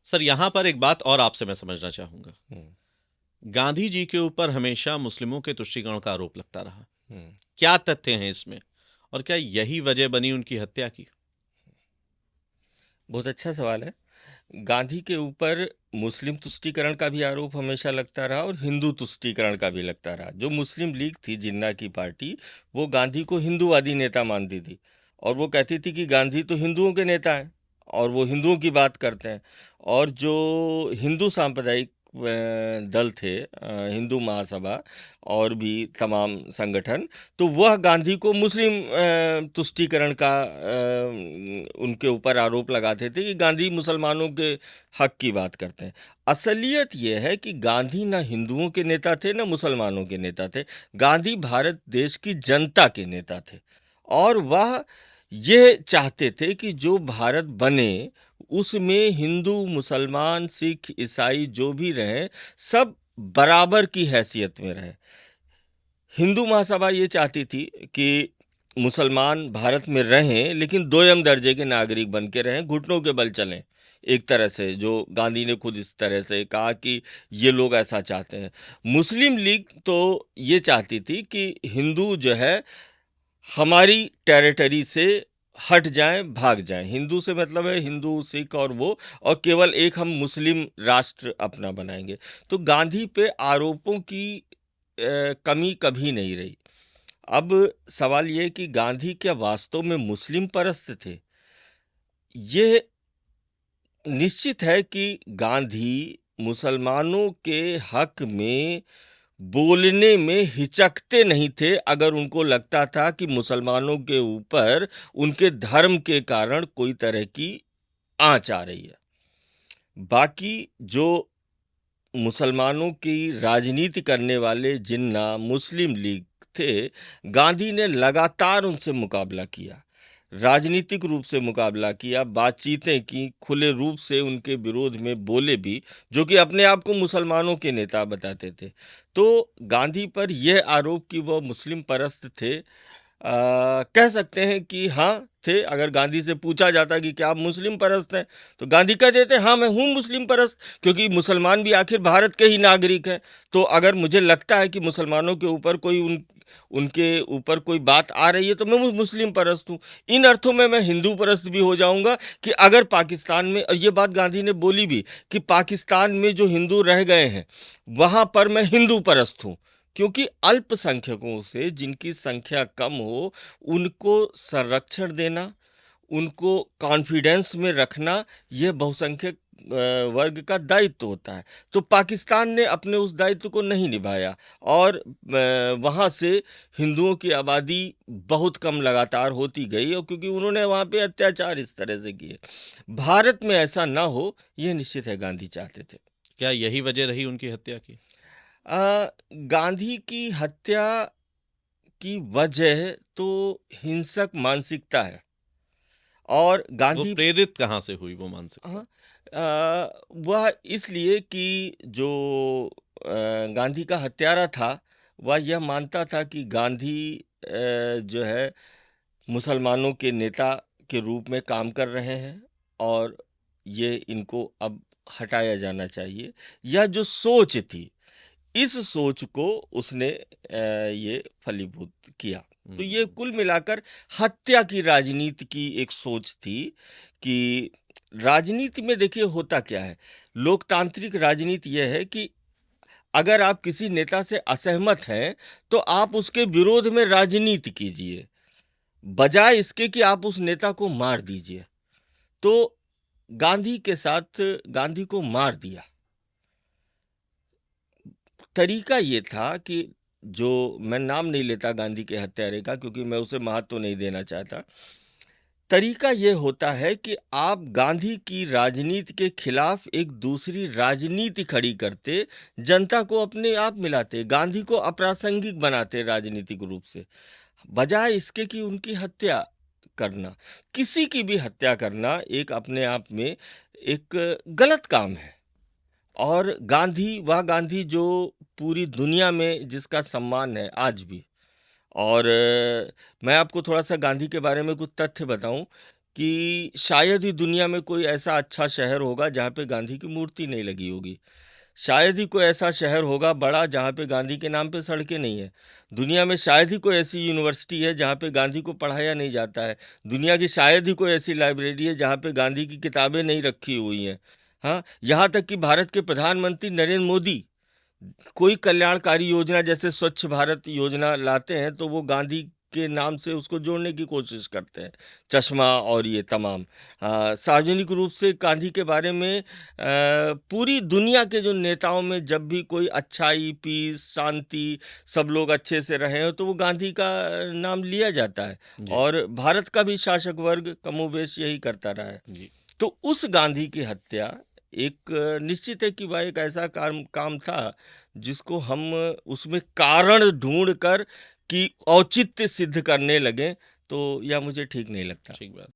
Sir यहाँ पर एक बात और आपसे मैं समझना चाहूंगा। हम्म। गांधी जी के ऊपर हमेशा मुस्लिमों के तुष्टीकरण का आरोप लगता रहा। हम्म। क्या तथ्य हैं इसमें, और क्या यही वजह बनी उनकी हत्या की? बहुत अच्छा सवाल है। गांधी के ऊपर मुस्लिम तुष्टीकरण का भी आरोप हमेशा लगता रहा और हिंदू तुष्टीकरण का भी लगता रहा। जो मुस्लिम लीग थी, जिन्ना की पार्टी, वो गांधी को हिंदूवादी नेता मानती थी और वो कहती थी कि गांधी तो हिंदुओं के नेता हैं और वो हिंदुओं की बात करते हैं। और जो हिंदू सांप्रदायिक दल थे, हिंदू महासभा और भी तमाम संगठन, तो वह गांधी को मुस्लिम तुष्टीकरण का उनके ऊपर आरोप लगाते थे कि गांधी मुसलमानों के हक की बात करते हैं। असलियत यह है कि गांधी ना हिंदुओं के नेता थे ना मुसलमानों के नेता थे। गांधी भारत देश की जनता के नेता थे और वह ये चाहते थे कि जो भारत बने उसमें हिंदू, मुसलमान, सिख, ईसाई जो भी रहें, सब बराबर की हैसियत में रहे। हिंदू महासभा ये चाहती थी कि मुसलमान भारत में रहें लेकिन दोयम दर्जे के नागरिक बन के रहें, घुटनों के बल चलें। एक तरह से जो गांधी ने खुद इस तरह से कहा कि ये लोग ऐसा चाहते हैं। मुस्लिम लीग तो ये चाहती थी कि हिंदू जो है हमारी टेरिटरी से हट जाएं, भाग जाएं। हिंदू से मतलब है हिंदू, सिख और वो, और केवल एक हम मुस्लिम राष्ट्र अपना बनाएंगे। तो गांधी पे आरोपों की कमी कभी नहीं रही। अब सवाल ये है कि गांधी क्या वास्तव में मुस्लिम परस्त थे? ये निश्चित है कि गांधी मुसलमानों के हक में बोलने में हिचकते नहीं थे अगर उनको लगता था कि मुसलमानों के ऊपर उनके धर्म के कारण कोई तरह की आंच आ रही है। बाकी जो मुसलमानों की राजनीति करने वाले जिन्ना मुस्लिम लीग थे, गांधी ने लगातार उनसे मुकाबला किया, राजनीतिक रूप से मुकाबला किया, बातचीतें की, खुले रूप से उनके विरोध में बोले भी, जो कि अपने आप को मुसलमानों के नेता बताते थे। तो गांधी पर यह आरोप कि वह मुस्लिम परस्त थे, कह सकते हैं कि हाँ थे। अगर गांधी से पूछा जाता कि क्या आप मुस्लिम परस्त हैं, तो गांधी कह देते हाँ मैं हूँ मुस्लिम परस्त, क्योंकि मुसलमान भी आखिर भारत के ही नागरिक हैं। तो अगर मुझे लगता है कि मुसलमानों के ऊपर कोई उनके ऊपर कोई बात आ रही है तो मैं मुस्लिम परस्त हूँ। इन अर्थों में मैं हिंदू परस्त भी हो जाऊंगा कि अगर पाकिस्तान में, और ये बात गांधी ने बोली भी, कि पाकिस्तान में जो हिंदू रह गए हैं वहां पर मैं हिंदू परस्त हूँ। क्योंकि अल्पसंख्यकों से जिनकी संख्या कम हो उनको संरक्षण देना, उनको कॉन्फिडेंस में रखना, यह बहुसंख्यक वर्ग का दायित्व होता है। तो पाकिस्तान ने अपने उस दायित्व को नहीं निभाया और वहाँ से हिंदुओं की आबादी बहुत कम लगातार होती गई, और क्योंकि उन्होंने वहाँ पे अत्याचार इस तरह से किए। भारत में ऐसा ना हो, यह निश्चित है गांधी चाहते थे। क्या यही वजह रही उनकी हत्या की? गांधी की हत्या की वजह तो हिंसक मानसिकता है और वो गांधी, प्रेरित कहाँ से हुई वो हाँ, मानसिकता? वह इसलिए कि जो गांधी का हत्यारा था वह यह मानता था कि गांधी जो है मुसलमानों के नेता के रूप में काम कर रहे हैं और ये इनको अब हटाया जाना चाहिए। यह जो सोच थी, इस सोच को उसने ये फलीभूत किया। तो ये हम्म। कुल मिलाकर हत्या की राजनीति की एक सोच थी कि राजनीति में देखिए होता क्या है। लोकतांत्रिक राजनीति यह है कि अगर आप किसी नेता से असहमत हैं तो आप उसके विरोध में राजनीति कीजिए, बजाय इसके कि आप उस नेता को मार दीजिए। तो गांधी के साथ गांधी को मार दिया। तरीका ये था कि, जो मैं नाम नहीं लेता गांधी के हत्यारे का क्योंकि मैं उसे महत्व नहीं देना चाहता, तरीका ये होता है कि आप गांधी की राजनीति के खिलाफ एक दूसरी राजनीति खड़ी करते, जनता को अपने आप मिलाते, गांधी को अप्रासंगिक बनाते राजनीतिक रूप से, बजाय इसके कि उनकी हत्या करना। किसी की भी हत्या करना एक अपने आप में एक गलत काम है। और गांधी, वह गांधी जो पूरी दुनिया में जिसका सम्मान है आज भी। और मैं आपको थोड़ा सा गांधी के बारे में कुछ तथ्य बताऊं कि शायद ही दुनिया में कोई ऐसा अच्छा शहर होगा जहाँ पे गांधी की मूर्ति नहीं लगी होगी। शायद ही कोई ऐसा शहर होगा बड़ा जहाँ पे गांधी के नाम पे सड़कें नहीं है। दुनिया में शायद ही कोई ऐसी यूनिवर्सिटी है जहाँ पे गांधी को पढ़ाया नहीं जाता है। दुनिया की शायद ही कोई ऐसी लाइब्रेरी है जहाँ पे गांधी की किताबें नहीं रखी हुई हैं। हाँ, यहाँ तक कि भारत के प्रधानमंत्री नरेंद्र मोदी कोई कल्याणकारी योजना जैसे स्वच्छ भारत योजना लाते हैं तो वो गांधी के नाम से उसको जोड़ने की कोशिश करते हैं। चश्मा और ये तमाम सार्वजनिक रूप से गांधी के बारे में पूरी दुनिया के जो नेताओं में जब भी कोई अच्छाई, पीस, शांति, सब लोग अच्छे से रहे हो तो वो गांधी का नाम लिया जाता है। जी। और भारत का भी शासक वर्ग कमोबेश यही करता रहा है। जी। तो उस गांधी की हत्या एक निश्चित है कि वह एक ऐसा काम काम था जिसको हम उसमें कारण ढूंढ कर कि औचित्य सिद्ध करने लगे, तो यह मुझे ठीक नहीं लगता। ठीक बात।